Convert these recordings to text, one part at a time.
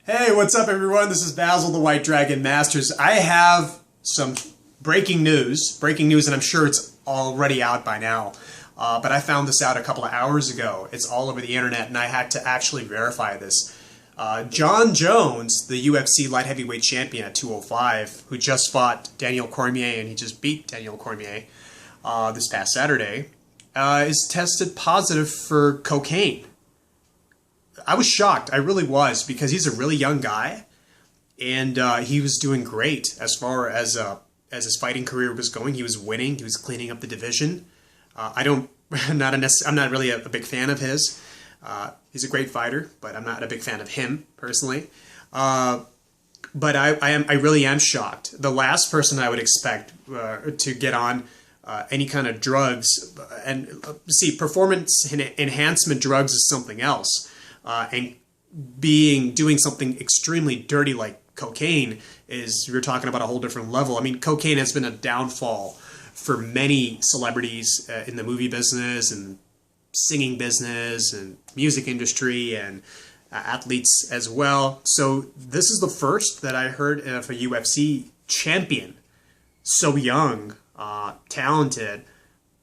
Hey, what's up everyone? This is Basil, the White Dragon Masters. I have some breaking news, and I'm sure it's already out by now. But I found this out a couple of hours ago. It's all over the internet, and I had to actually verify this. John Jones, the UFC light heavyweight champion at 205, who just fought Daniel Cormier, and he just beat Daniel Cormier this past Saturday, is tested positive for cocaine. I was shocked. I really was, because he's a really young guy, and he was doing great as far as his fighting career was going. He was winning. He was cleaning up the division. I'm not really a big fan of his. He's a great fighter, but I'm not a big fan of him personally. But I really am shocked. The last person I would expect to get on any kind of drugs, and see, performance enhancement drugs is something else. And doing something extremely dirty like cocaine you're talking about a whole different level. I mean, cocaine has been a downfall for many celebrities in the movie business and singing business and music industry and athletes as well. So this is the first that I heard of a UFC champion, so young, talented,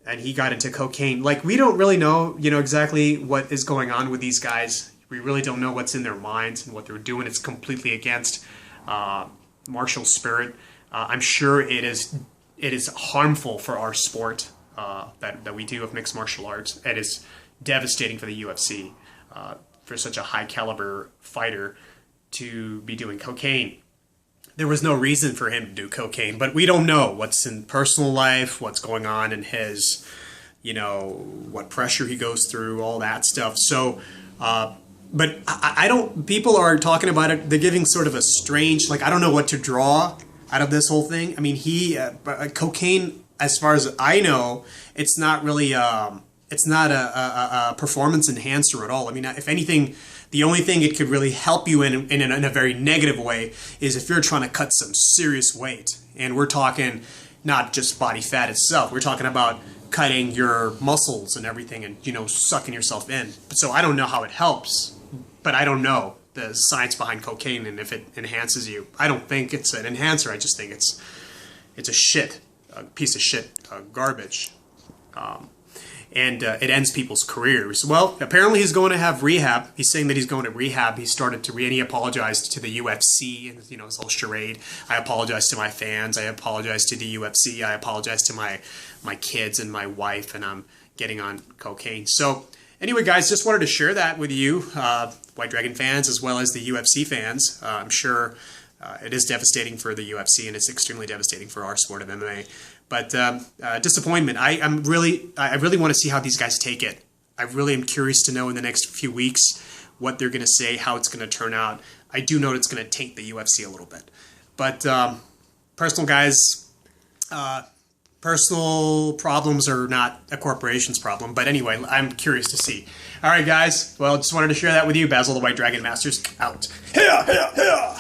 and he got into cocaine. Like, we don't really know, exactly what is going on with these guys. We really don't know what's in their minds and what they're doing. It's completely against martial spirit. I'm sure it is harmful for our sport that we do of mixed martial arts. It is devastating for the UFC, for such a high caliber fighter to be doing cocaine. There was no reason for him to do cocaine, but we don't know what's in personal life, what's going on in his, what pressure he goes through, all that stuff. So, but I don't, people are talking about it, they're giving sort of a strange, I don't know what to draw out of this whole thing. I mean, cocaine, as far as I know, it's not really, it's not a performance enhancer at all. I mean, if anything, the only thing it could really help you in a very negative way is if you're trying to cut some serious weight. And we're talking not just body fat itself. We're talking about cutting your muscles and everything and, sucking yourself in. So I don't know how it helps, but I don't know the science behind cocaine and if it enhances you. I don't think it's an enhancer. I just think it's a piece of shit, garbage. And it ends people's careers. Well, apparently he's going to have rehab. He's saying that he's going to rehab. He started to and he apologized to the UFC and his whole charade. I apologize to my fans. I apologize to the UFC. I apologize to my kids and my wife, and I'm getting on cocaine. So anyway, guys, just wanted to share that with you, White Dragon fans as well as the UFC fans. I'm sure it is devastating for the UFC, and it's extremely devastating for our sport of MMA. But disappointment. I really want to see how these guys take it. I really am curious to know in the next few weeks what they're going to say, how it's going to turn out. I do know it's going to taint the UFC a little bit. But personal problems are not a corporation's problem. But anyway, I'm curious to see. All right, guys. Well, just wanted to share that with you. Basil, the White Dragon Masters, out. Here, here, here.